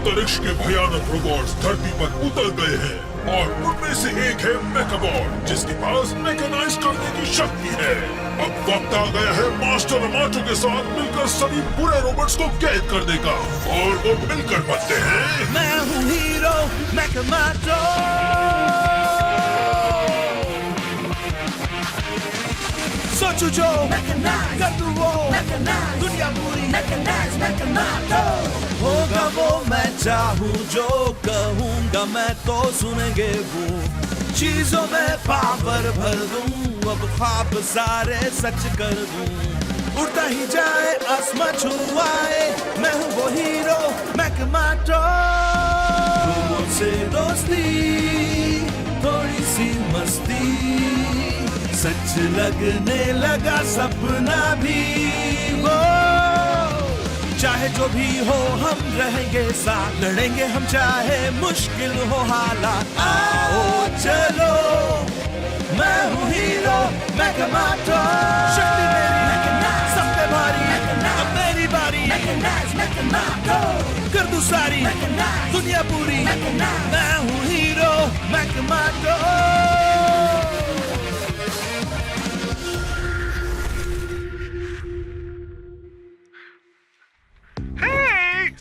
अंतरिक्ष के भयानक रोबोट्स धरती पर उतर गए हैं और उनमें से एक है मेकाबॉट, जिसके पास मैकेनाइज करने की शक्ति है। अब वक्त आ गया है मास्टर अमाटो के साथ मिलकर सभी बुरे रोबोट्स को कैद करने का, और वो मिलकर बनते हैं मैं हूँ हीरो मैकामाटो। सोचू जो कर दूँ वो दुनिया पूरी होगा वो मैं चाहूँ जो कहूँगा मैं तो सुनेंगे वो। चीजों में पावर भर दूँ अब ख्वाब सारे सच कर दूँ। उड़ता ही जाए आसमां छुआए मैं हूँ वो हीरो मैकामाटो। लोगों से दोस्ती थोड़ी सी मस्ती सच लगने लगा सपना भी वो। चाहे जो भी हो हम रहेंगे साथ, लड़ेंगे हम चाहे मुश्किल हो हालात। आओ चलो मैं हूँ हीरो मैकामाटो। शक्ति मेरी सब पे भारी अब मेरी बारी कर दूं सारी दुनिया पूरी। मैं हूँ हीरो मैकामाटो।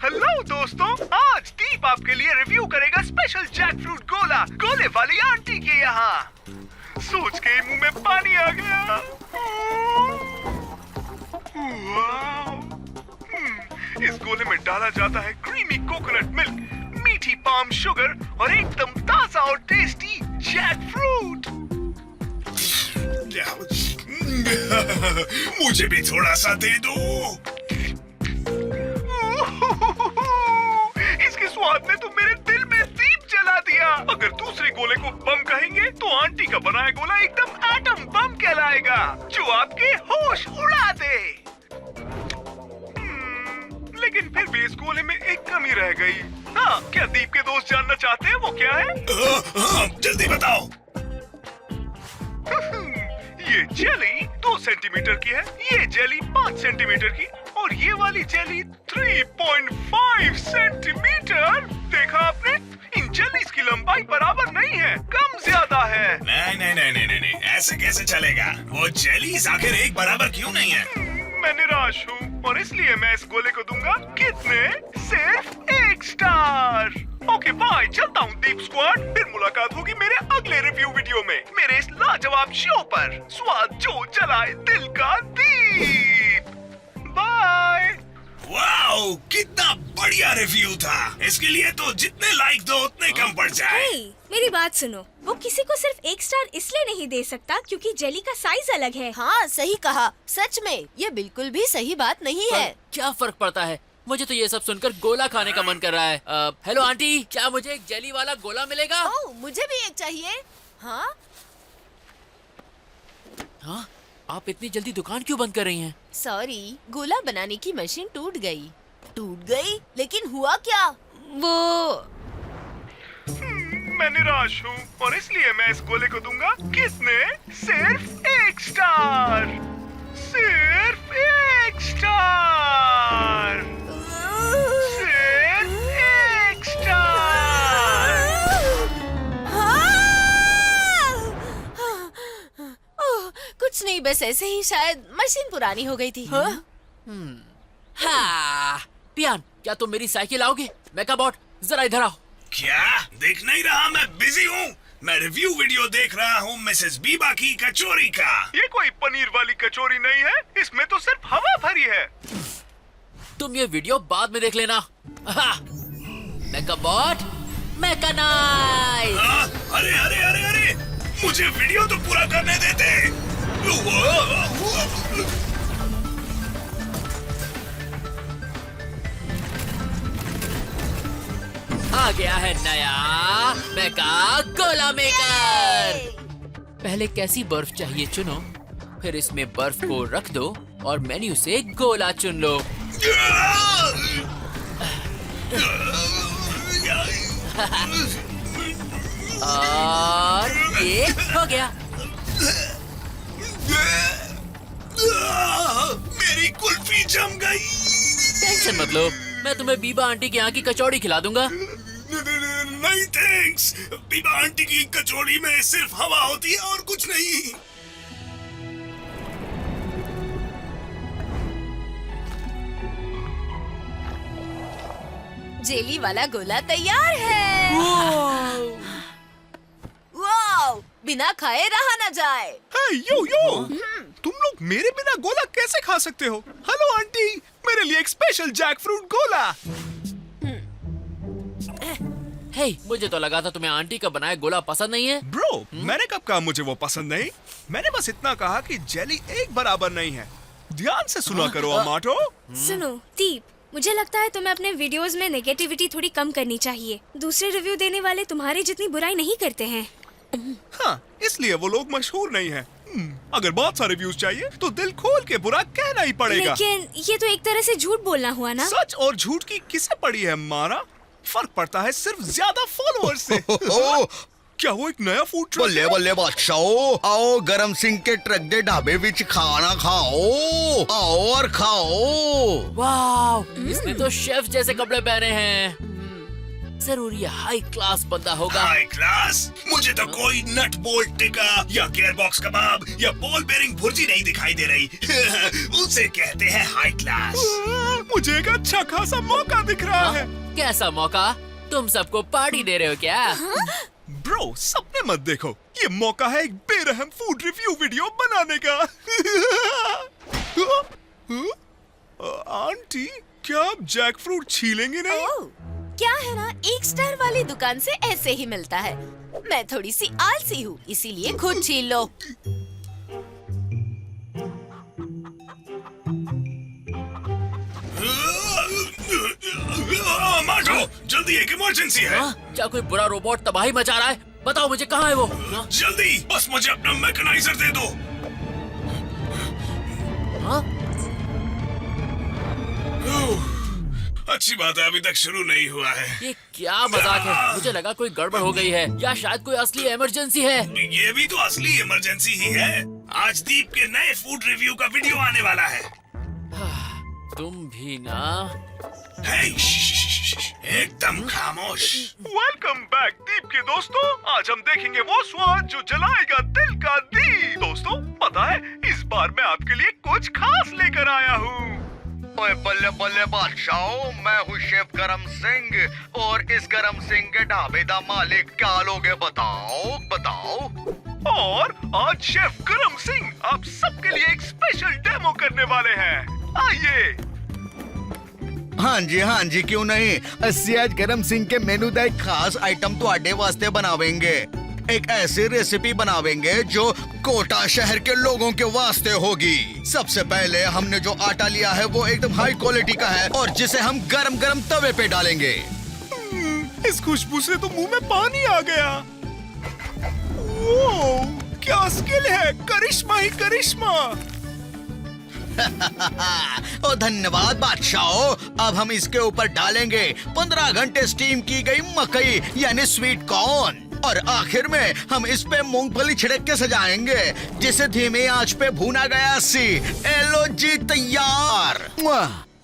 हेलो दोस्तों, आज दीप आपके लिए रिव्यू करेगा स्पेशल जैक फ्रूट गोला गोले वाली आंटी के यहाँ। सोच के ही मुंह में पानी आ गया। इस गोले में डाला जाता है क्रीमी कोकोनट मिल्क, मीठी पाम शुगर और एकदम ताजा और टेस्टी जैक फ्रूट। मुझे भी थोड़ा सा दे दो। इसके स्वाद ने तो मेरे दिल में दीप जला दिया। अगर दूसरे गोले को बम कहेंगे तो आंटी का बनाया गोला एकदम एटम बम कहलाएगा, जो आपके होश उड़ा दे। लेकिन फिर भी इस गोले में एक कमी रह गई। हाँ, क्या दीप के दोस्त जानना चाहते हैं वो क्या है? हाँ, जल्दी बताओ। ये जेली 2 सेंटीमीटर की है, ये जेली 5 सेंटीमीटर की और ये वाली जेली 3.5 सेंटीमीटर। देखा आपने? इन जेलीज की लंबाई बराबर नहीं है, कम ज्यादा है। नहीं, ऐसे कैसे चलेगा? वो जेलीज आखिर एक बराबर क्यों नहीं है? मैं निराश हूँ और इसलिए मैं इस गोले को दूंगा कितने? सिर्फ 1 स्टार। ओके बाय, चलता हूँ दीप स्क्वाड। फिर मुलाकात होगी मेरे अगले रिव्यू वीडियो में, मेरे इस लाजवाब शो पर। स्वाद जो जलाए दिल का दीप। बाय। वाओ, कितना बढ़िया रिव्यू था। इसके लिए तो जितने लाइक दो उतने कम पड़ जाए। मेरी बात सुनो, वो किसी को सिर्फ 1 स्टार इसलिए नहीं दे सकता क्योंकि जेली का साइज अलग है। हाँ सही कहा, सच में ये बिल्कुल भी सही बात नहीं है। क्या फर्क पड़ता है? मुझे तो ये सब सुनकर गोला खाने का मन कर रहा है। हेलो आंटी, क्या मुझे एक जेली वाला गोला मिलेगा? ओह, मुझे भी एक चाहिए। हाँ? हाँ? आप इतनी जल्दी दुकान क्यों बंद कर रही हैं? सॉरी, गोला बनाने की मशीन टूट गई। टूट गई? लेकिन हुआ क्या? वो मैं निराश हूँ और इसलिए मैं इस गोले को दूंगा कितने? सिर्फ 1 स्टार। सिर्फ 1 स्टार। सिर्फ 1 स्टार। ओह, कुछ नहीं, बस ऐसे ही शायद मशीन पुरानी हो गई थी। हाँ, पियान, क्या तुम मेरी साइकिल आओगे? मेकाबॉट, जरा इधर आओ। क्या? देख नहीं रहा मैं बिजी हूँ? मैं रिव्यू वीडियो देख रहा हूँ मिसेस बीबा की कचौरी का। ये कोई पनीर वाली कचौरी नहीं है, इसमें तो सिर्फ हवा भरी है। तुम ये वीडियो बाद में देख लेना। मेकाबॉट, मैकेनाइज। अरे, मुझे वीडियो तो पूरा करने देते। आ गया है नया मेका गोला मेकर। पहले कैसी बर्फ चाहिए चुनो, फिर इसमें बर्फ को रख दो और मेन्यू से गोला चुन लो। और ये हो गया। मेरी कुल्फी जम गई। टेंशन मत लो, मैं तुम्हें बीबा आंटी के यहाँ की कचौड़ी खिला दूंगा। नहीं थैंक्स, बीबा आंटी की कचौड़ी में सिर्फ हवा होती है और कुछ नहीं। जेली वाला गोला तैयार है। वाओ, बिना खाए रहा न जाए। यो तुम लोग मेरे बिना गोला कैसे खा सकते हो? हेलो आंटी, मेरे लिए एक स्पेशल जैक फ्रूट गोला। हे, मुझे तो लगा था तुम्हें आंटी का बनाया गोला पसंद नहीं है। ब्रो, मैंने कब कहा मुझे वो पसंद नहीं? मैंने बस इतना कहा कि जेली एक बराबर नहीं है। ध्यान से सुना करो अमाटो। सुनो दीप, मुझे लगता है तुम्हें अपने वीडियोस में नेगेटिविटी थोड़ी कम करनी चाहिए। दूसरे रिव्यू देने वाले तुम्हारी जितनी बुराई नहीं करते हैं। हाँ, इसलिए वो लोग मशहूर नहीं हैं। अगर बहुत सारे व्यूज चाहिए तो दिल खोल के बुरा कहना ही पड़ेगा। लेकिन ये तो एक तरह से झूठ बोलना हुआ ना। सच और झूठ की किसे पड़ी है मारा? फर्क पड़ता है सिर्फ ज्यादा फॉलोअर्स से। क्या वो एक नया फूड ट्रक बल्ले बल्ले बादशाहो, आओ गरम सिंह के ट्रक दे ढाबे विच खाना खाओ। आओ और खाओ। वाह, इसने तो शेफ जैसे कपड़े पहने हैं। जरूर ये हाई क्लास बंदा होगा। High class? मुझे तो कोई नट बोल्ट टिक्का या गियर बॉक्स कबाब या बॉल बेरिंग भुर्जी नहीं दिखाई दे रही। उसे कहते हैं हाई क्लास। मुझे एक अच्छा खासा मौका दिख रहा है। कैसा मौका? तुम सबको पार्टी दे रहे हो क्या? ब्रो, सपने मत देखो, ये मौका है एक बेरहम फूड रिव्यू वीडियो बनाने का। आंटी, क्या आप जैक फ्रूट छीलेंगे नहीं? ओह, क्या है ना, एक स्टार वाली दुकान से ऐसे ही मिलता है। मैं थोड़ी सी आलसी हूँ, इसीलिए खुद छील लो। मार्को, जल्दी, एक इमरजेंसी है। क्या कोई बुरा रोबोट तबाही मचा रहा है? बताओ मुझे, कहाँ है वो? जल्दी, बस मुझे अपना मैकेनाइजर दे दो। अच्छी बात है, अभी तक शुरू नहीं हुआ है। ये क्या मजाक है? मुझे लगा कोई गड़बड़ हो गई है या शायद कोई असली इमरजेंसी है। ये भी तो असली इमरजेंसी ही है। आज दीप के नए फूड रिव्यू का वीडियो आने वाला है। तुम भी ना। एकदम खामोश। वेलकम बैक दीप के दोस्तों। आज हम देखेंगे वो स्वाद जो जलाएगा दिल का दीप। दोस्तों, पता है इस बार मैं आपके लिए कुछ खास लेकर आया हूँ। ओए बल्ले बल्ले बादशाहो, मैं हूँ शेफ गरम सिंह और इस गरम सिंह के ढाबे का मालिक। क्या लोगे बताओ बताओ। और आज शेफ गरम सिंह आप सबके लिए एक स्पेशल डेमो करने वाले हैं। आइए। हाँ जी, क्यों नहीं। ਅਸੀਂ आज गरम सिंह के मेनू का एक खास आइटम ਤੁਹਾਡੇ वास्ते बनावेंगे। एक ऐसी रेसिपी बनावेंगे जो कोटा शहर के लोगों के वास्ते होगी। सबसे पहले हमने जो आटा लिया है वो एकदम हाई क्वालिटी का है और जिसे हम गरम गरम तवे पे डालेंगे। इस खुशबू से तो मुंह में पानी आ गया। वो क्या स्किल है, करिश्मा ही करिश्मा। ओ धन्यवाद बादशाहो। अब हम इसके ऊपर डालेंगे 15 घंटे स्टीम की गई मकई यानी स्वीट कॉर्न और आखिर में हम इस पे मूंगफली छिड़क के सजाएंगे जिसे धीमी आंच पे भूना गया सी। एलो जी तैयार।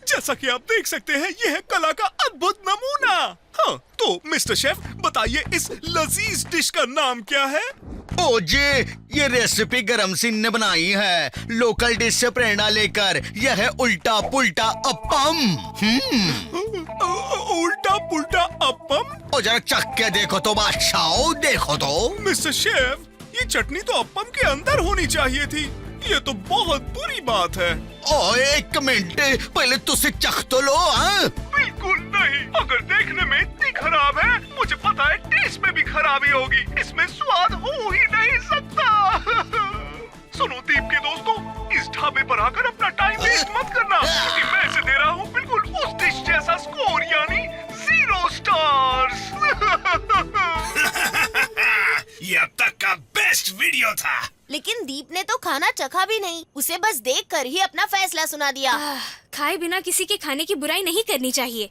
जैसा कि आप देख सकते हैं ये है कला का अद्भुत नमूना। हाँ, तो मिस्टर शेफ बताइए इस लजीज डिश का नाम क्या है? ओ जी, ये रेसिपी गरम सिंह ने बनाई है लोकल डिश से प्रेरणा लेकर। यह है उल्टा पुल्टा अप्पम। उल्टा पुल्टा अप्पम? ओ जरा चख के देखो तो बादशाह, देखो तो। मिस्टर शेफ, ये चटनी तो अप्पम के अंदर होनी चाहिए थी। ये तो बहुत बुरी बात है। ओ एक मिनट, पहले तुझसे चख तो लो। हाँ? बिल्कुल नहीं, अगर देखने में इतनी खराब है, मुझे पता है टेस्ट में भी खराबी होगी। इसमें स्वाद हो ही नहीं सकता। सुनो दीप के दोस्तों, इस ढाबे पर आकर अपना टाइम वेस्ट मत करना, क्योंकि मैं इसे दे रहा हूँ बिल्कुल उस डिश जैसा स्कोर यानी 0 स्टार्स। ये अब तक का बेस्ट वीडियो था। लेकिन दीप ने तो खाना चखा भी नहीं, उसे बस देखकर ही अपना फैसला सुना दिया। खाए बिना किसी के खाने की बुराई नहीं करनी चाहिए।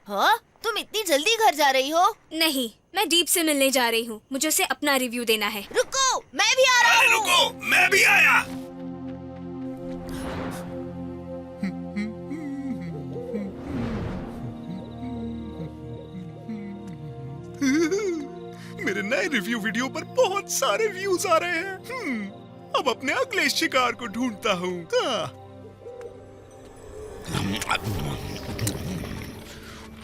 हाँ, तुम इतनी जल्दी घर जा रही हो? नहीं, मैं दीप से मिलने जा रही हूँ। मुझे उसे अपना रिव्यू देना है। रुको, मैं भी आ रहा हूँ। रुको, मैं भी आया। मेरे नए रिव्यू वीडियो पर बहुत सारे व्यूज आ रहे हैं। अब अपने अगले शिकार को ढूंढता हूँ।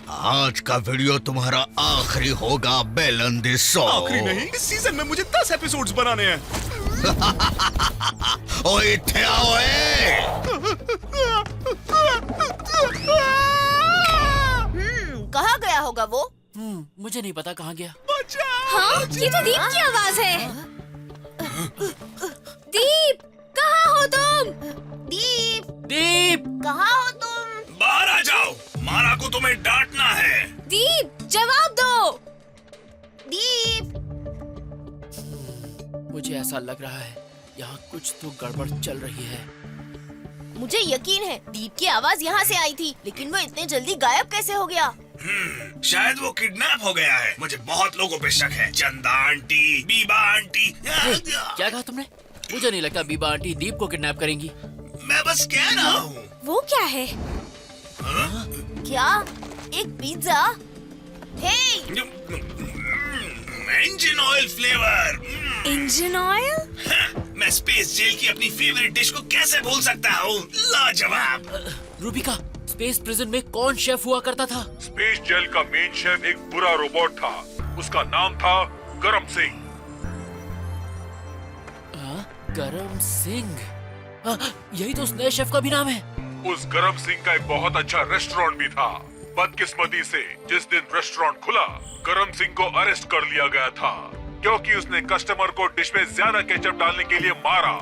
आज का वीडियो तुम्हारा आखिरी होगा बेलंदी सो। आखिरी नहीं, इस सीजन में मुझे 10 एपिसोड्स बनाने हैं। ओए इत्थे आओ कहाँ गया होगा वो? मुझे नहीं पता कहाँ गया। हाँ, ये तो दीप की आवाज है। दीप, कहाँ हो तुम? दीप, दीप, कहाँ हो तुम? बाहर आ जाओ, मारा को तुम्हें डांटना है। दीप, जवाब दो। दीप, मुझे ऐसा लग रहा है यहाँ कुछ तो गड़बड़ चल रही है। मुझे यकीन है दीप की आवाज यहाँ से आई थी, लेकिन वो इतने जल्दी गायब कैसे हो गया? शायद वो किडनैप हो गया है। मुझे बहुत लोगों पे शक है। चंदा आंटी, बीबा आंटी। क्या कहा तुमने? मुझे नहीं लगता बीबा आंटी दीप को किडनैप करेंगी। मैं बस कह रहा हूँ। वो क्या है? क्या? एक pizza? Hey, engine oil flavour. Engine oil? मैं स्पेस जेल की अपनी फेवरेट डिश को कैसे भूल सकता हूँ? लाजवाब। रूबिका, स्पेस प्रिजन में कौन शेफ हुआ करता था? स्पेस जेल का मेन शेफ एक बुरा रोबोट था। उसका नाम था गरम सिंह। गरम सिंह। यही तो उस नए शेफ का भी नाम है। उस गरम सिंह का एक बहुत अच्छा रेस्टोरेंट भी था। बदकिस्मती से जिस दिन रेस्टोरेंट खुला, गरम सिंह को अरेस्ट कर लिया गया था क्योंकि उसने कस्टमर को डिश में ज्यादा केचप डालने के लिए मारा।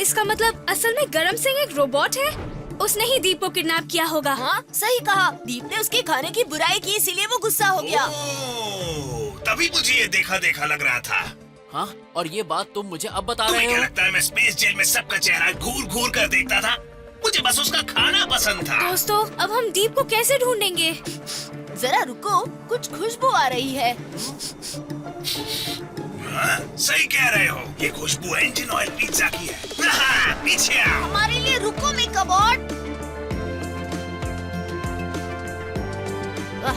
इसका मतलब असल में गरम सिंह एक रोबोट है? उसने ही दीप को किडनैप किया होगा। हाँ, सही कहा। दीप ने उसके खाने की बुराई की, इसीलिए वो गुस्सा हो गया। तभी मुझे ये देखा देखा लग रहा था। हाँ, और ये बात तुम मुझे अब बता तुम्हें रहे क्या हो? लगता है मैं स्पेस जेल में सबका चेहरा घूर घूर कर देखता था? मुझे बस उसका खाना पसंद था। दोस्तों, अब हम दीप को कैसे ढूंढेंगे? जरा रुको, कुछ खुशबू आ रही है। हाँ, सही कह रहे हो। ये खुशबू इंजन ऑयल पिज्जा की है। हाँ, पीछे आओ। हमारे लिए रुको मेकअबॉट।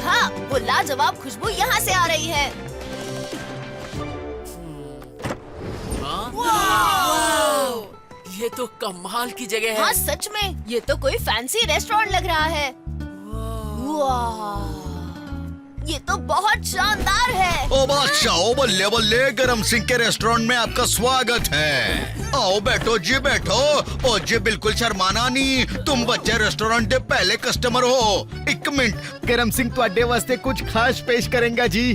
हाँ, वो लाजवाब खुशबू यहाँ से आ रही है। ये तो कमाल की जगह है। हाँ, सच में ये तो कोई फैंसी रेस्टोरेंट लग रहा है। वाह, ये तो बहुत शानदार है। ओ बादशाह, ओ बल्ले बल्ले, गरम सिंह के रेस्टोरेंट में आपका स्वागत है। आओ बैठो जी, बैठो। ओ जी, बिल्कुल शर्माना नहीं। तुम बच्चे रेस्टोरेंट के पहले कस्टमर हो। एक मिनट, गरम सिंह तुहाडे वास्ते कुछ खास पेश करेंगा जी।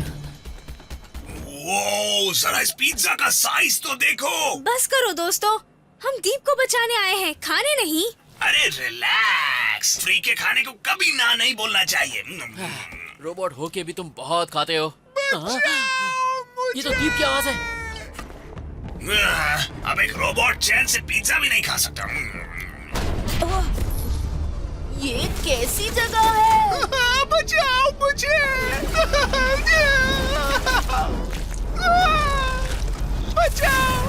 वो जरा इस पिज्जा का साइज तो देखो। बस करो दोस्तों, हम दीप को बचाने आए हैं, खाने नहीं। अरे रिलैक्स, फ्री के खाने को कभी ना नहीं बोलना चाहिए। रोबोट होके भी तुम बहुत खाते हो। ये तो दीप की आवाज है। अब एक रोबोट चैन से पिज्जा भी नहीं खा सकता। ये कैसी जगह है? बचाओ मुझे। बचाओ।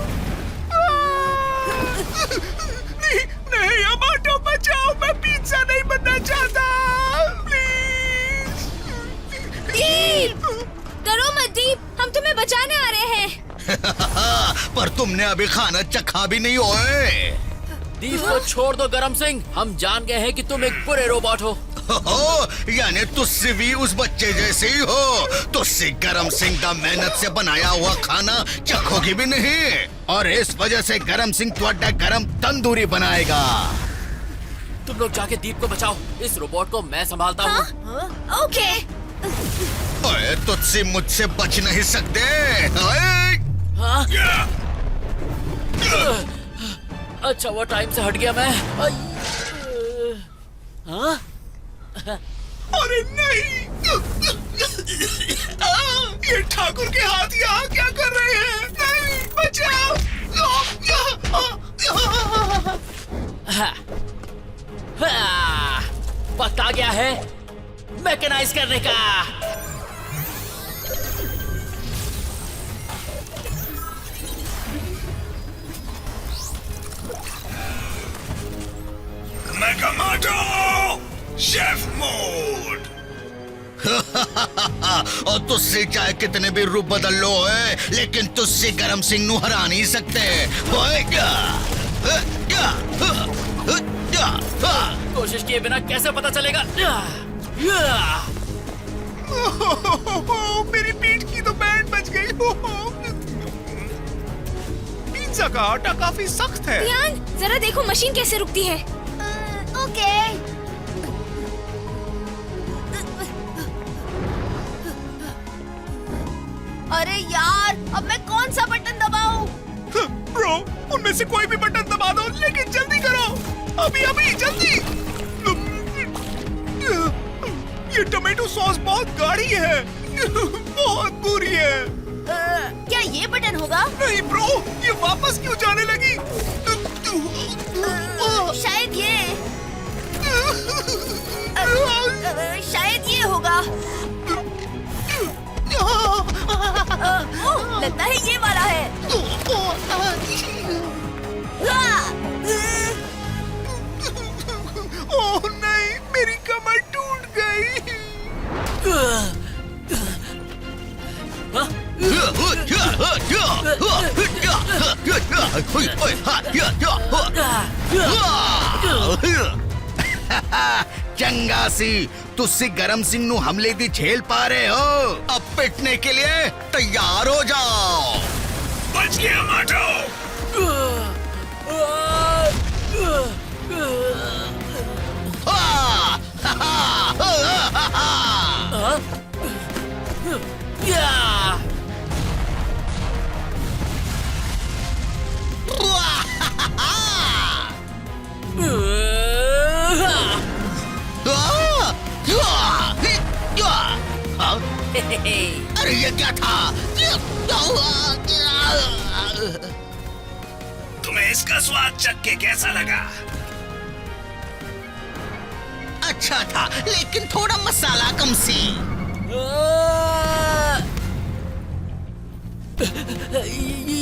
नहीं, नहीं, अमाटो बचाओ। मैं पिज्जा नहीं बनना चाहता। प्लीज। दीप, डरो मत दीप, हम तुम्हें बचाने आ रहे हैं। पर तुमने अभी खाना चखा भी नहीं होए। दीप को छोड़ दो गरम सिंह, हम जान गए हैं कि तुम एक बुरे रोबोट हो। यानी तुझसे भी उस बच्चे जैसे ही हो। तुझसे गरम सिंह का मेहनत से बनाया हुआ खाना चखोगी भी नहीं, और इस वजह से गरम सिंह तुम्हारा गरम तंदूरी बनाएगा। तुम लोग जाके दीप को बचाओ, इस रोबोट को मैं संभालता हूँ। ओके। ओए, तुझसे मुझसे बच नहीं सकते। ओए! हाँ? अच्छा, वो टाइम से हट गया मैं। हाँ? अरे नहीं। ये ठाकुर के हाथ यहाँ क्या कर रहे हैं? नहीं, बचाओ। वक्त आ गया है मैकेनाइज करने का। मेकामाटो शेफ मोड। और तुझसे चाहे कितने भी रूप बदल लो है, लेकिन तुझसे गरम सिंह नु हरा नहीं सकते। ओए, कोशिश किए बिना कैसे पता चलेगा? मेरी पीठ की तो बैंड बच गई। पिज्जा का आटा काफी सख्त है। ध्यान, जरा देखो मशीन कैसे रुकती है। ओके। अरे यार, अब मैं कौन सा बटन दबाऊं? ब्रो, उनमें से कोई भी बटन दबा दो, लेकिन जल्दी करो। अभी अभी जल्दी। ये टोमेटो सॉस बहुत गाढ़ी है। बहुत बुरी है। क्या ये बटन होगा? नहीं ब्रो, ये वापस क्यों जाने लगी? शायद ये शायद ये होगा। लगता है ये वाला है। ओह नहीं, मेरी कमर टूट गई। चंगासी, तुझसे गरम सिंह नु हमले दी झेल पा रहे हो। अब पिटने के लिए तैयार हो जाओ। बच गया माटो। अरे ये क्या था? तुम्हें इसका स्वाद चख के कैसा लगा? अच्छा था, लेकिन थोड़ा मसाला कम सी।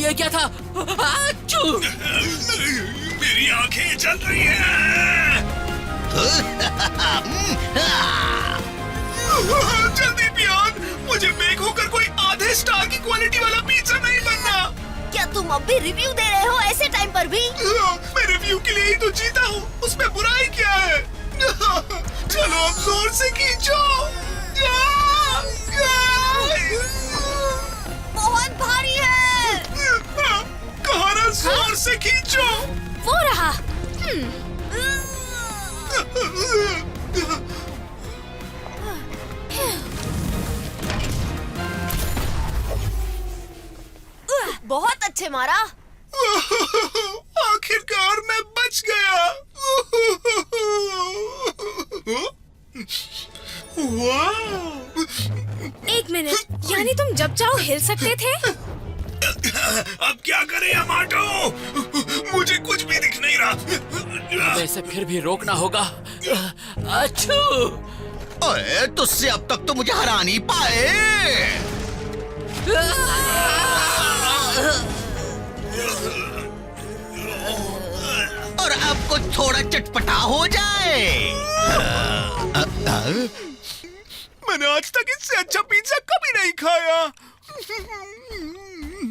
ये क्या था? आचू! मेरी आंखें जल रही हैं। जल्दी पियान, मुझे बेक होकर कोई आधे स्टार की क्वालिटी वाला पिज्जा नहीं बनना। क्या तुम अब भी रिव्यू दे रहे हो ऐसे टाइम पर भी? मैं रिव्यू के लिए ही तो जीता हूँ, उसमें बुराई क्या है? चलो अब जोर से खींचो। बहुत भारी है। कहा ना जोर से खींचो। वो रहा। बहुत अच्छे मारा। आखिरकार मैं बच गया। वाह! एक मिनट, यानी तुम जब चाहो हिल सकते थे? अब क्या करें अमाटो? मुझे कुछ भी दिख नहीं रहा। वैसे फिर भी रोकना होगा। अच्छू! ओए, तुझसे अब तक तो मुझे हरा नहीं पाए। और अब कुछ थोड़ा चटपटा हो जाए। मैंने आज तक इससे अच्छा पिज्जा कभी नहीं खाया।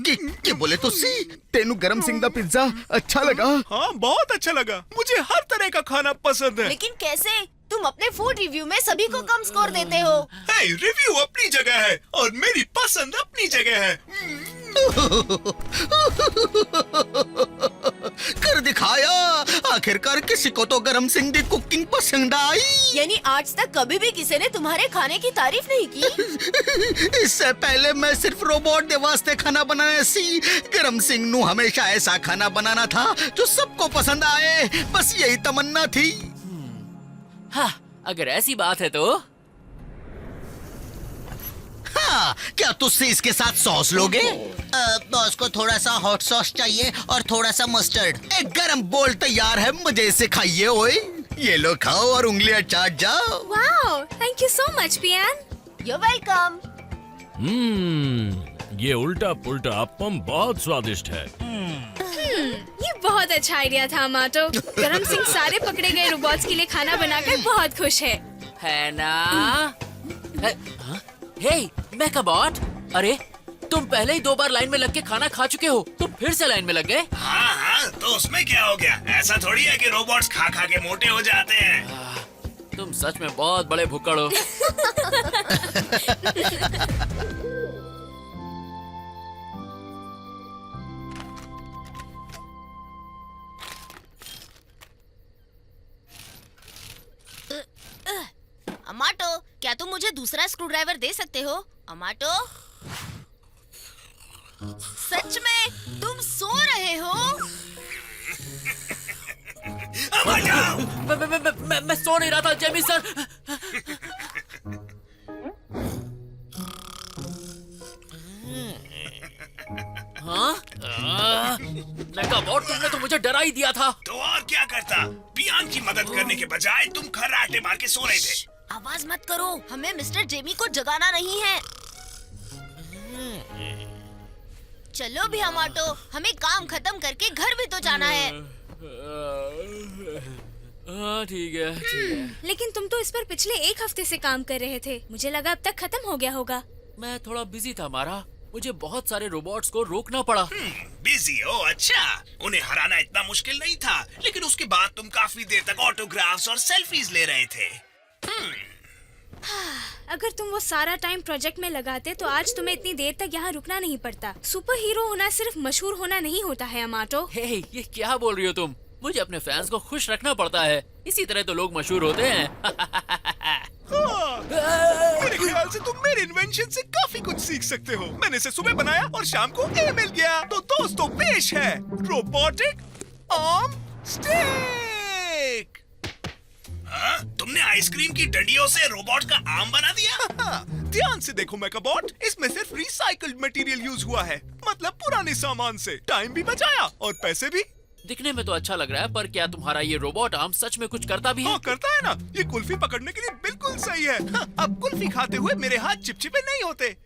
क्या बोले तुसी? तेनू गरम सिंह दा पिज्जा अच्छा लगा? हाँ, बहुत अच्छा लगा। मुझे हर तरह का खाना पसंद है। लेकिन कैसे? तुम अपने फूड रिव्यू में सभी को कम स्कोर देते हो। हे, रिव्यू अपनी जगह है और मेरी पसंद अपनी जगह है। कर दिखाया। आखिरकार किसी को तो गरम सिंह की कुकिंग पसंद आई। यानी आज तक कभी भी किसी ने तुम्हारे खाने की तारीफ नहीं की? इससे पहले मैं सिर्फ रोबोट दे वास्ते खाना बनाने सी। गरम सिंह नु हमेशा ऐसा खाना बनाना था जो सबको पसंद आए। बस यही तमन्ना थी। हाँ, अगर ऐसी बात है तो हाँ, क्या तुझसे इसके साथ सॉस लोगे? बॉस को थोड़ा सा हॉट सॉस चाहिए और थोड़ा सा मस्टर्ड। एक गरम बोल तैयार है, मजे से खाइए। ओए, ये लो खाओ और उंगलियां चाट जाओ। Wow, thank you so much पियान। You're welcome. ये उल्टा पुल्टा अप्पम बहुत स्वादिष्ट है। ये बहुत अच्छा आइडिया था माटो। गरम सिंह सारे पकड़े गए रोबोट्स के लिए खाना बनाकर बहुत खुश है। है ना? हे, मेकाबॉट, अरे तुम पहले ही 2 बार लाइन में लग के खाना खा चुके हो, तुम फिर से लाइन में लग गए? हाँ हाँ, तो उसमें क्या हो गया? ऐसा थोड़ी है कि रोबोट्स खा खा के मोटे हो जाते हैं। तुम सच में बहुत बड़े भुक्कड़ हो। अमाटो, क्या तुम मुझे दूसरा स्क्रू ड्राइवर दे सकते हो? अमाटो, सच में तुम सो रहे हो? मैं सो नहीं रहा था जेमी सर। हाँ? मेकाबॉट, तुमने तो मुझे डरा ही दिया था। तो और क्या करता? पियान की मदद करने के बजाय तुम खर्राटे मार के सो रहे थे। आवाज मत करो, हमें मिस्टर जेमी को जगाना नहीं है। चलो भी अमाटो, हमें काम खत्म करके घर भी तो जाना है। ठीक है। लेकिन तुम तो इस पर पिछले 1 हफ्ते से काम कर रहे थे, मुझे लगा अब तक खत्म हो गया होगा। मैं थोड़ा बिजी था मारा, मुझे बहुत सारे रोबोट्स को रोकना पड़ा। बिजी हो? अच्छा, उन्हें हराना इतना मुश्किल नहीं था, लेकिन उसके बाद तुम काफी देर तक ऑटोग्राफ्स और सेल्फीज ले रहे थे। अगर तुम वो सारा टाइम प्रोजेक्ट में लगाते तो आज तुम्हें इतनी देर तक यहाँ रुकना नहीं पड़ता। सुपर हीरो होना सिर्फ मशहूर होना नहीं होता है अमाटो। हे, ये क्या बोल रही हो तुम? मुझे अपने फैंस को खुश रखना पड़ता है, इसी तरह तो लोग मशहूर होते हैं। मेरे ख्याल से तुम मेरे इन्वेंशन से काफी कुछ सीख सकते हो। मैंने इसे सुबह बनाया और शाम को ए मिल गया। तो दोस्तों, पेश है रोबोटिक आर्म स्टिक। हाँ? तुमने आइसक्रीम की डंडियों से रोबोट का आर्म बना दिया? ध्यान से देखो मेकाबॉट, इसमें सिर्फ रिसाइकल्ड मटेरियल यूज हुआ है, मतलब पुराने सामान से। टाइम भी बचाया और पैसे भी। दिखने में तो अच्छा लग रहा है, पर क्या तुम्हारा ये रोबोट आर्म सच में कुछ करता भी है? हाँ, करता है ना। ये कुल्फी पकड़ने के लिए बिल्कुल सही है। हाँ, अब कुल्फी खाते हुए मेरे हाथ चिपचिपे नहीं होते।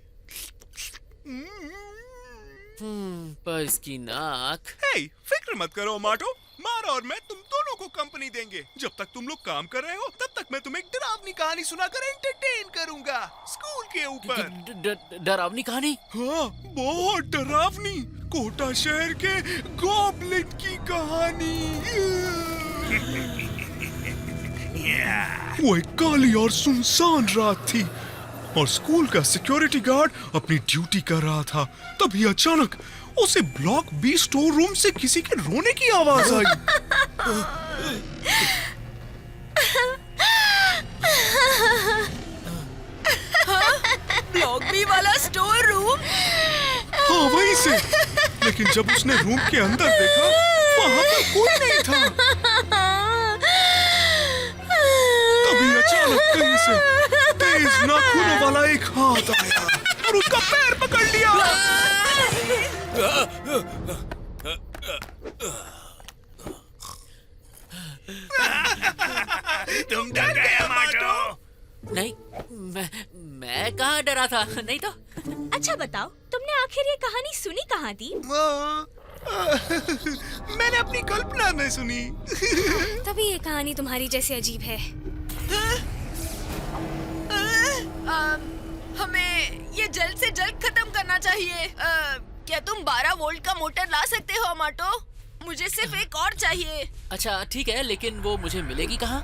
पर इसकी नाक। हे, फिक्र मत करो अमाटो, मारा और मैं तुम दोनों को कंपनी देंगे। जब तक तुम लोग काम कर रहे हो, तब तक मैं तुम्हें एक डरावनी कहानी सुनाकर एंटरटेन करूंगा, स्कूल के ऊपर। डरावनी कहानी? हाँ, बहुत डरावनी। कोटा शहर के गॉब्लिन की कहानी। वो एक काली और सुनसान रात थी और स्कूल का सिक्योरिटी गार्ड अपनी ड्यूटी कर रहा था। तभी अचानक उसे ब्लॉक बी स्टोर रूम से किसी के रोने की आवाज आई। ब्लॉक बी वाला स्टोर रूम? हाँ, वहीं से। लेकिन जब उसने रूम के अंदर देखा, वहाँ पर कोई नहीं था। तभी अचानक कहीं से तेज नाखूनों वाला एक हाथ आया और उसका पैर पकड़ लिया। तुम डर गए अमाटो? नहीं, मैं कहाँ डरा था, नहीं तो। अच्छा बताओ, तुमने आखिर ये कहानी सुनी कहाँ थी? मैंने अपनी कल्पना में सुनी। तभी ये कहानी तुम्हारी जैसे अजीब है। हमें ये जल्द से जल्द खत्म करना चाहिए। क्या तुम 12 वोल्ट का मोटर ला सकते हो अमाटो? मुझे सिर्फ एक और चाहिए। अच्छा ठीक है, लेकिन वो मुझे मिलेगी कहाँ?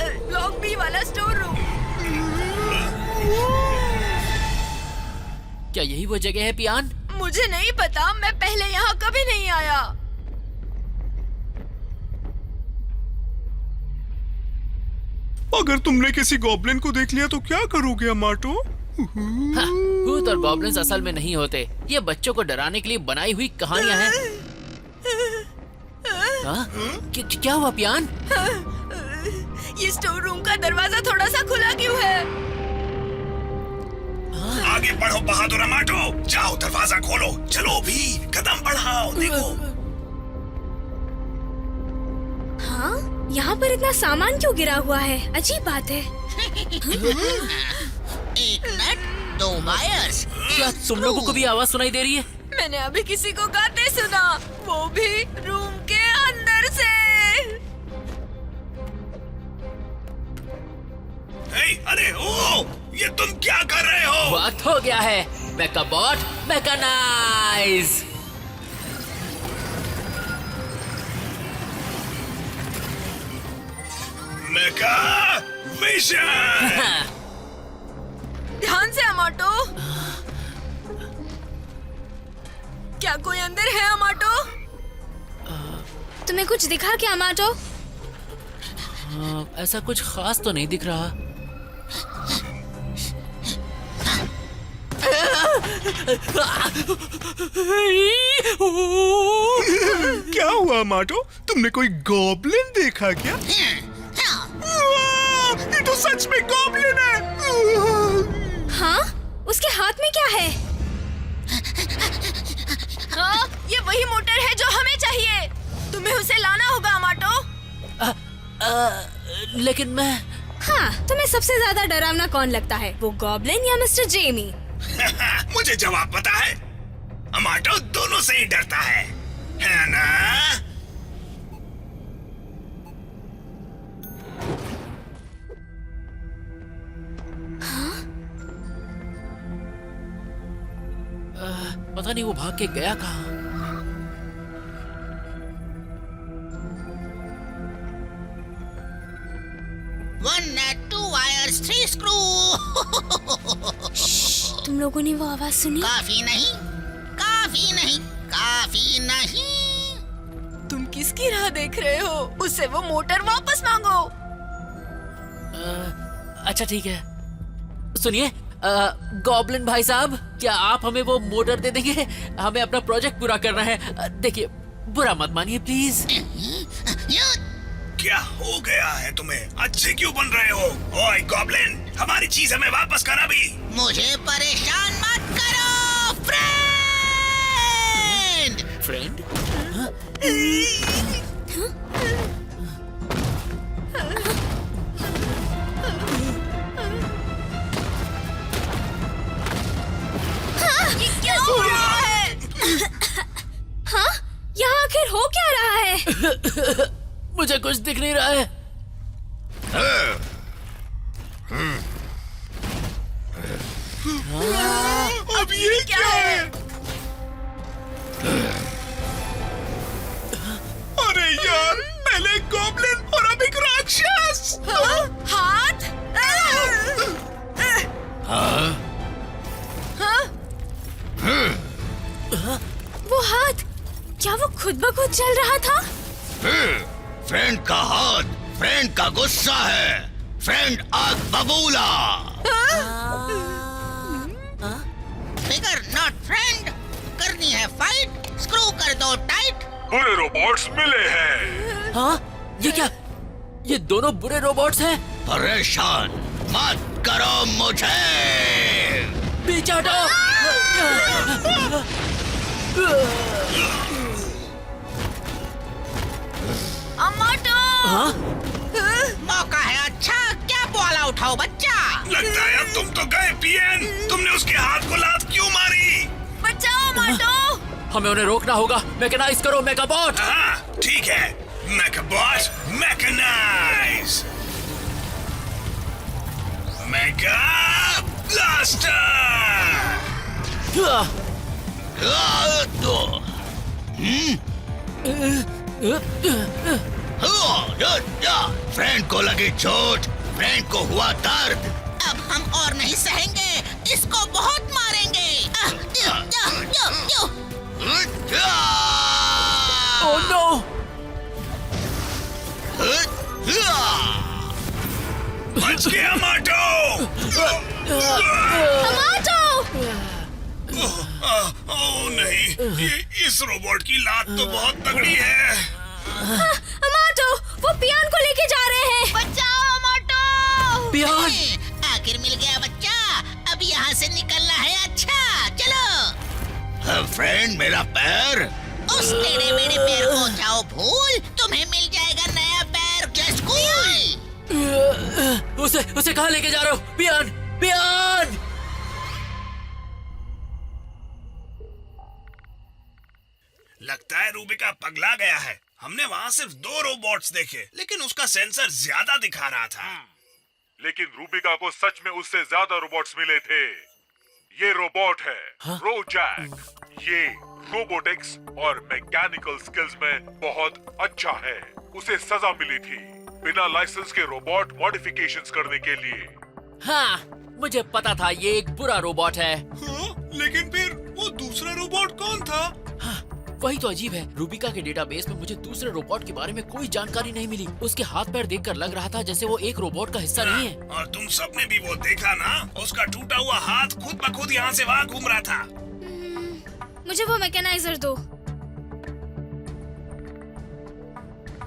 ब्लॉक बी वाला स्टोर रूम। क्या यही वो जगह है पियान? मुझे नहीं पता, मैं पहले यहाँ कभी नहीं आया। अगर तुमने किसी गॉब्लिन को देख लिया तो क्या करोगे अमाटो? हाँ, भूत और गॉब्लिन्स असल में नहीं होते, ये बच्चों को डराने के लिए बनाई हुई कहानियाँ हैं। हाँ? क्या हुआ पियान? ये स्टोर रूम का दरवाजा थोड़ा सा खुला क्यों है? आगे बढ़ो बहादुर अमाटो, जाओ दरवाजा खोलो, चलो भी, कदम बढ़ाओ, देखो। हाँ, यहाँ पर इतना सामान क्यों गिरा हुआ है? अजीब बात है। एक नट, 2 वायर्स। क्या तुम लोगों को भी आवाज सुनाई दे रही है? मैंने अभी किसी को गाते सुना, वो भी रूम के अंदर से। हे, अरे ओ, ये तुम क्या कर रहे हो? वक्त हो गया है मेकाबॉट मैकेनाइज। मेका विजन। ध्यान से अमाटो। क्या कोई अंदर है अमाटो? तुम्हें कुछ दिखा क्या अमाटो? ऐसा कुछ खास तो नहीं दिख रहा। क्या हुआ माटो? तुमने कोई गॉब्लिन देखा क्या? ये तो सच में गॉब्लिन है। हाँ? उसके हाथ में क्या है? हाँ, ये वही मोटर है जो हमें चाहिए। तुम्हें उसे लाना होगा अमाटो। लेकिन मैं हाँ, तुम्हें सबसे ज्यादा डरावना कौन लगता है? वो गॉब्लिन या मिस्टर जेमी? मुझे जवाब पता है। अमाटो दोनों से ही डरता है ना? पता नहीं वो भाग के गया कहाँ। One nut, 2 wires, 3 screw. तुम लोगों ने वो आवाज सुनी? काफी नहीं, काफी नहीं, काफी नहीं। तुम किसकी राह देख रहे हो? उससे वो मोटर वापस मांगो। अच्छा ठीक है। सुनिए गॉब्लिन भाई साहब, क्या आप हमें वो मोटर दे देंगे? हमें अपना प्रोजेक्ट पूरा करना है। देखिए बुरा मत मानिए प्लीज। क्या हो गया है तुम्हें? अच्छे क्यों बन रहे हो? ओए गॉब्लिन, हमारी चीज हमें वापस करा भी। मुझे परेशान मत करो, फ्रेंड। फ्रेंड? ये क्या हो रहा है? हाँ? यहाँ आखिर हो क्या रहा है? मुझे कुछ दिख नहीं रहा है। अब ये क्या है? अरे यार, पहले गॉब्लिन और अब एक राक्षस। हाथ? वो हाथ, क्या वो खुद ब खुद चल रहा था? फ्रेंड का हाथ फ्रेंड का गुस्सा है। फ्रेंड आग बबूला। Figure not friend. करनी है फाइट, स्क्रू कर दो टाइट। बुरे रोबोट्स मिले हैं। हाँ? ये क्या? ये दोनों बुरे रोबोट्स हैं? परेशान मत करो मुझे। पीछे हटो। अमाटो! हाँ? मौका है अच्छा, क्या बॉला उठाओ बच्चा। लगता है अब तुम तो गए पियन। तुमने उसके हाथ को लात क्यों मारी? बचाओ अमाटो! हमें उन्हें रोकना होगा। मैकेनाइज करो मेकाबॉट। हाँ ठीक है। मेकाबॉट मैकेनाइज। मेका ब्लास्टर। फ्रेंड को लगी चोट, फ्रेंड को हुआ दर्द। अब हम और नहीं सहेंगे, इसको बहुत मारेंगे। Oh no! बच गया माटो। ओह नहीं, ये इस रोबोट की लात तो बहुत तगड़ी है। अमाटो, वो पियान को लेके जा रहे हैं। बचाओ अमाटो! पियान! आखिर मिल गया बच्चा। अब यहाँ से निकलना है। अच्छा चलो। फ्रेंड मेरा पैर। उस टेढ़े मेढ़े पैर को जाओ भूल, तुम्हें मिल जाएगा नया पैर। Just cool. उसे कहाँ लेके जा रहे हो? पियान! पियान! लगता है रूबिका पगला गया है। हमने वहाँ सिर्फ 2 रोबोट्स देखे, लेकिन उसका सेंसर ज्यादा दिखा रहा था। लेकिन रूबिका को सच में उससे ज्यादा रोबोट्स मिले थे। ये रोबोट है रोजैक। ये रोबोटिक्स और मैकेनिकल स्किल्स में बहुत अच्छा है। उसे सजा मिली थी बिना लाइसेंस के रोबोट मॉडिफिकेशंस करने के लिए। हाँ, मुझे पता था ये एक बुरा रोबोट है। लेकिन फिर वो दूसरा रोबोट कौन था? वही तो अजीब है, रूबिका के डेटाबेस में मुझे दूसरे रोबोट के बारे में कोई जानकारी नहीं मिली। उसके हाथ पैर देखकर लग रहा था जैसे वो एक रोबोट का हिस्सा नहीं है। और तुम सबने भी वो देखा ना? उसका टूटा हुआ हाथ खुद ब खुद यहाँ से वहाँ घूम रहा था। मुझे वो मैकेनाइजर दो।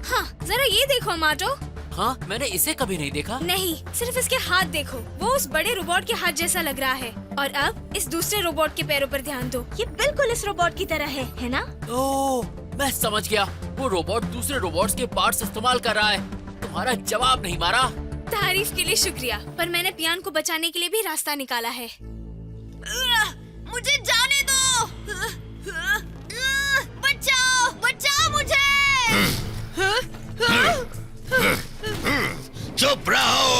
हाँ, जरा ये देखो माटो। हाँ, मैंने इसे कभी नहीं देखा। नहीं, सिर्फ इसके हाथ देखो, वो उस बड़े रोबोट के हाथ जैसा लग रहा है। और अब इस दूसरे रोबोट के पैरों पर ध्यान दो, ये बिल्कुल इस रोबोट की तरह है ना? ओह, मैं समझ गया। वो रोबोट दूसरे रोबोट्स के पार्ट्स इस्तेमाल कर रहा है। तुम्हारा जवाब नहीं मारा। तारीफ के लिए शुक्रिया, पर मैंने पियान को बचाने के लिए भी रास्ता निकाला है। मुझे जाने दो। बचाओ, बचाओ मुझे। चुप रहो।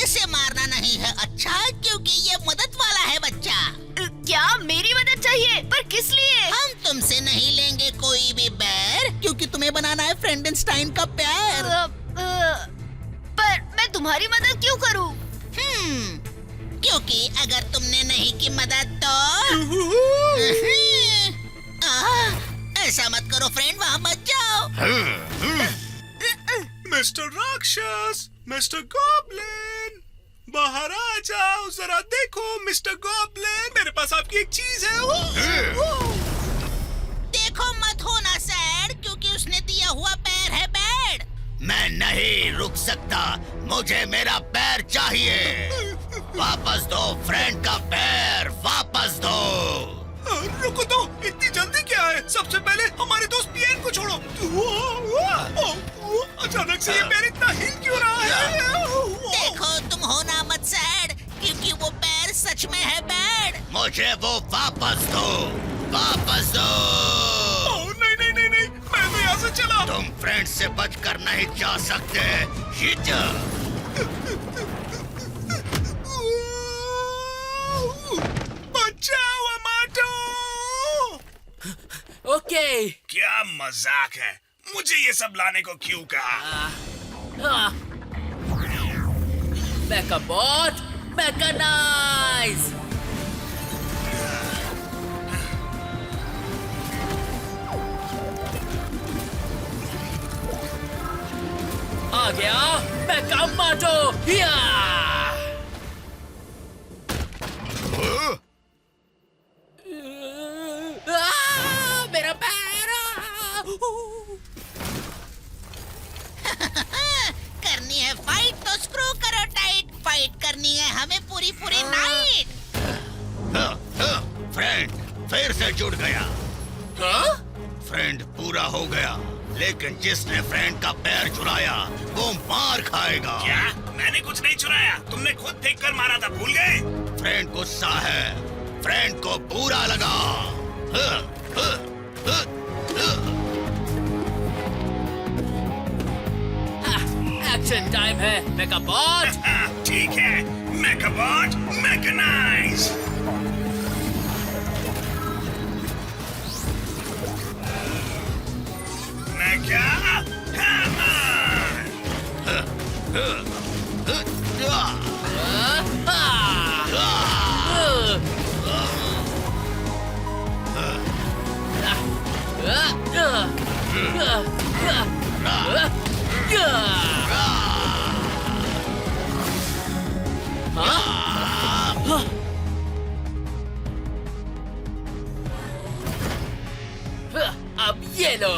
इसे मारना नहीं है अच्छा, क्योंकि ये मदद वाला है बच्चा। क्या मेरी मदद चाहिए? पर किस लिए? हम तुमसे नहीं लेंगे कोई भी पैर, क्योंकि तुम्हें बनाना है फ्रेंडनस्टाइन का पैर। पर मैं तुम्हारी मदद क्यों करूं? क्योंकि अगर तुमने नहीं की मदद तो ऐसा मत करो फ्रेंड, वहाँ मत जाओ। मिस्टर राक्षस, मिस्टर गॉब्लिन, बाहर आ जाओ। जरा देखो मिस्टर गॉब्लिन, मेरे पास आपकी एक चीज है। देखो मत होना सैड, क्योंकि उसने दिया हुआ पैर है बैड। मैं नहीं रुक सकता, मुझे मेरा पैर चाहिए। वापस दो फ्रेंड का पैर, वापस दो। रुको तो, इतनी जल्दी क्या है? सबसे पहले हमारे दोस्त पियन को छोड़ो। अचानक से ये पैर इतना हिल क्यों रहा है? देखो तुम होना मत सैड, क्योंकि वो पैर सच में है बैड। मुझे वो वापस दो, वापस दो। नहीं नहीं नहीं नहीं, मैं तो यहाँ से चला। तुम फ्रेंड से बचकर नहीं जा सकते। शीजा। बचाओ अमाटो। ओके। क्या मजाक है, मुझे ये सब लाने को क्यों कहा? मेकाबॉट मैकेनाइज। आ गया मेकामाटो। मेरा पैर। करनी है फाइट तो स्क्रू करो टाइट, फाइट करनी है हमें पूरी पूरी नाइट। फ्रेंड फिर से जुड़ गया। फ्रेंड पूरा हो गया, लेकिन जिसने फ्रेंड का पैर चुराया वो मार खाएगा। क्या? मैंने कुछ नहीं चुराया, तुमने खुद फेंक कर मारा था, भूल गए? फ्रेंड गुस्सा है, फ्रेंड को बुरा लगा। एक्शन टाइम है मेकाबॉट। ठीक है, मेकाबॉट मैकेनाइज। मेका अब ये लो।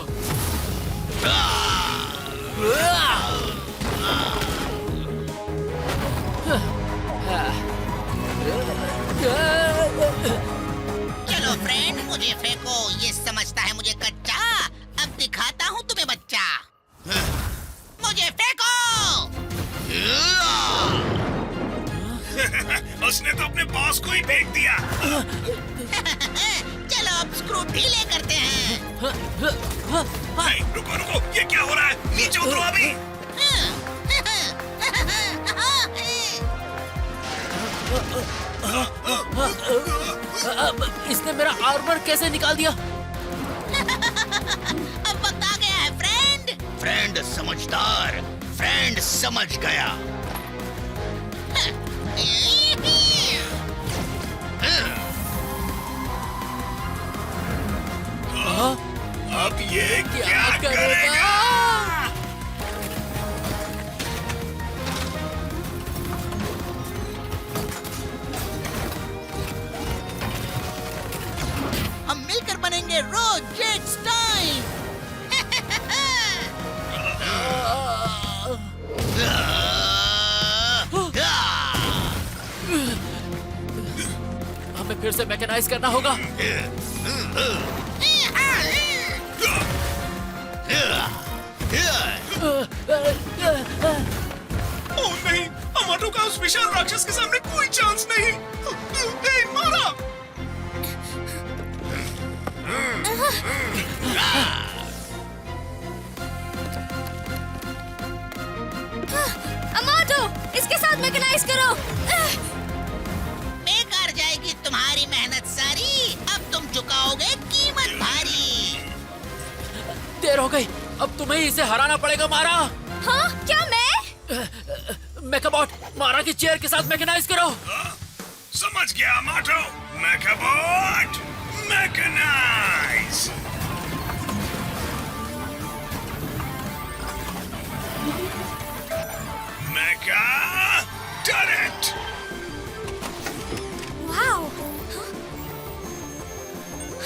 चलो फ्रेंड मुझे फेंको, ये समझता है मुझे कच्चा। अब दिखाता हूँ तुम्हें बच्चा। मुझे फेंको। उसने तो अपने बॉस को ही फेंक दिया। चलो अब स्क्रू ढीले करते हैं। रुको रुको, ये क्या हो रहा है? नीचे उतरो अभी। इसने मेरा आर्मर कैसे निकाल दिया? अब वक्त आ गया है फ्रेंड। फ्रेंड समझदार, फ्रेंड समझ गया। अब ये क्या करेगा? हम मिलकर बनेंगे रोजेटस्टाइन। हमें फिर से मैकेनाइज करना होगा। ओह नहीं, अमाटो का उस विशाल राक्षस के सामने कोई चांस नहीं। ए, मारा। अमाटो, इसके साथ मैकेनाइज करो। बेकार जाएगी तुम्हारी मेहनत सारी। अब तुम चुकाओगे कीमत भारी। देर हो गई, अब तुम्हें इसे हराना पड़ेगा मारा। हाँ, क्या मैं? मेकाबॉट, मारा की चेयर के साथ मैकेनाइज करो। समझ गया अमाटो। मेकाबॉट, मैकेनाइज। मेका टरेट। वाओ।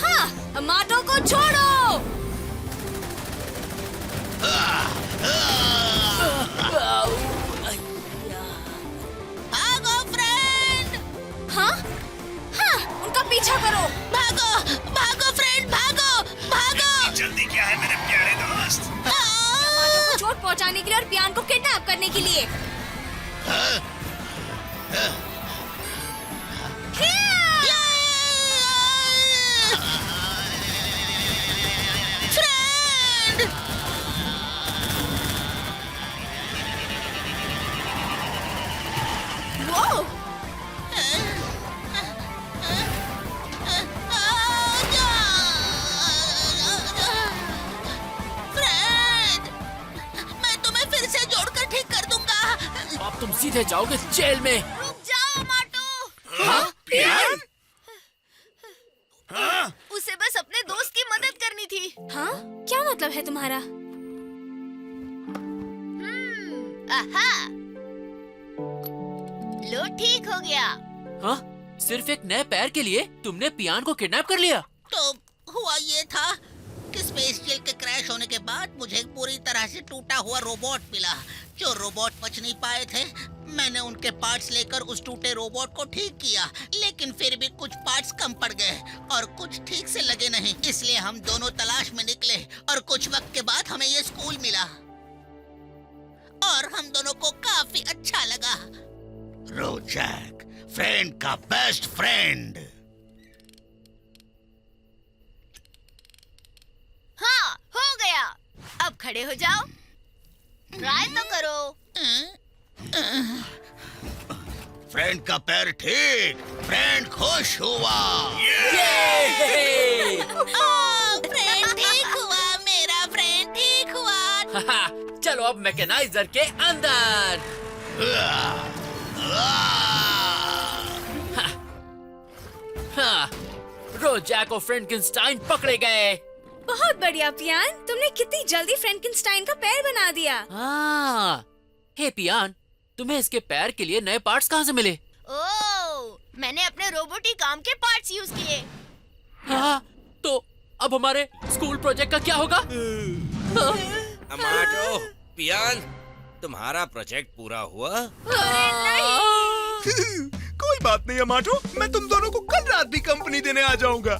हाँ, अमाटो को छोड़ो। भागो फ्रेंड। हाँ? हाँ, उनका पीछा करो। भागो, भागो फ्रेंड, भागो, भागो। जल्दी क्या है मेरे प्यारे दोस्त? अमाटो को चोट पहुंचाने के लिए और पियान को किडनैप करने के लिए। फ्रेंड। वो फ्रेंड, मैं तुम्हें फिर से जोड़कर ठीक कर दूंगा। अब तुम सीधे जाओगे जेल में। रुक जाओ अमाटो। हाँ? पियान? उसे बस अपने दोस्त की मदद करनी थी। हाँ? क्या मतलब है तुम्हारा? आहा, लो ठीक हो गया। हाँ? सिर्फ एक नए पैर के लिए तुमने पियान को किडनैप कर लिया? तो हुआ ये था कि स्पेस जेल के क्रैश होने के बाद मुझे एक पूरी तरह से टूटा हुआ रोबोट मिला। जो रोबोट बच नहीं पाए थे, मैंने उनके पार्ट्स लेकर उस टूटे रोबोट को ठीक किया, लेकिन फिर भी कुछ पार्ट्स कम पड़ गए और कुछ ठीक से लगे नहीं। इसलिए हम दोनों तलाश में निकले और कुछ वक्त के बाद हमें ये स्कूल मिला और हम दोनों को काफी अच्छा लगा। रोजैक, फ्रेंड का बेस्ट फ्रेंड। हाँ, हो गया। अब खड़े हो जाओ। ट्राई तो करो। फ्रेंड का पैर ठीक, फ्रेंड खुश हुआ। फ्रेंड ठीक हुआ, मेरा फ्रेंड ठीक हुआ। चलो अब मैकेनाइजर के अंदर। हाँ, रोजैक और फ्रैंकेनस्टाइन पकड़े गए। बहुत बढ़िया पियान, तुमने कितनी जल्दी फ्रैंकेनस्टाइन का पैर बना दिया। हाँ, हे पियान, तुम्हें इसके पैर के लिए नए पार्ट्स कहाँ से मिले? ओह, मैंने अपने रोबोटिक काम के पार्ट्स यूज किए। हाँ, तो अब हमारे स्कूल प्रोजेक्ट का क्या होगा? अमाटो, पियान, तुम्हारा प्रोजेक्ट पूरा हुआ? कोई बात नहीं अमाटो, मैं तुम दोनों को कल रात भी कंपनी देने आ जाऊंगा।